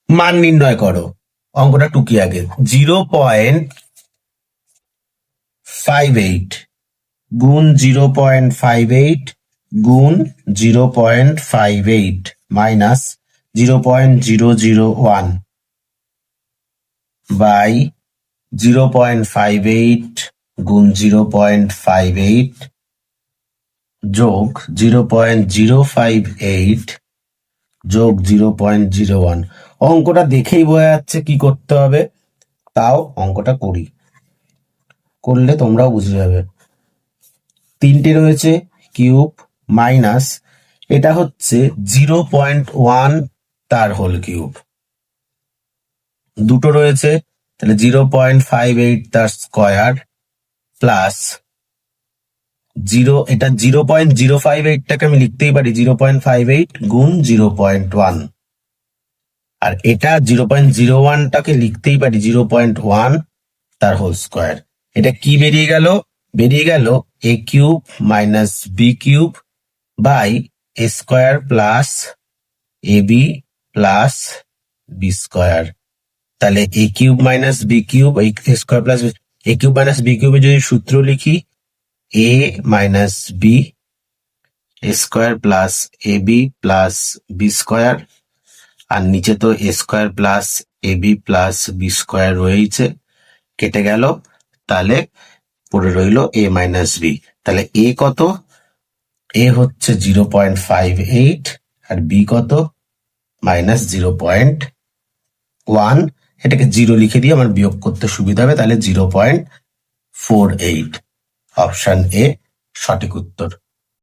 মান নির্ণয় করো। অঙ্কটা টুকি আগে। 0.58 গুণ 0.58 গুণ 0.58 মাইনাস 0.001 বাই 0.58 গুণ 0.58 যোগ 0.058 যোগ 0.01। অঙ্কটা দেখেই বোঝা যাচ্ছে কি করতে হবে, তাও অঙ্কটা করি, করলে তোমরাও বুঝে যাবে। তিনটে রয়েছে কিউব মাইনাস এটা হচ্ছে 0.1 তার হোল কিউব, দুটো রয়েছে তাহলে 0.58 তার স্কয়ার প্লাস এটা 0.058টাকে আমি লিখতেই পারি 0.58 গুণ 0.1, আর এটা 0.01টাকে লিখতেই পারি 0.1 তার হোল স্কয়ার। এটা কি বেরিয়ে গেল? বেরিয়ে গেল A cube minus B cube by A square plus A B plus B square. তাহলে A cube minus B cube A square plus A cube minus B কিউবের যদি সূত্র লিখি A minus B square plus A B plus B square, আর নিচে তো A square plus A B plus B square রয়েছে, কেটে গেল, তাহলে পড়ে রইল এ মাইনাস বি। তাহলে এ কত? এ হচ্ছে 0.58 আর বি কত? মাইনাস 0.1। এটাকে 0 লিখে দিয়ে আমার বিয়োগ করতে সুবিধা হবে, তাহলে 0.48। অপশন এ সঠিক উত্তর।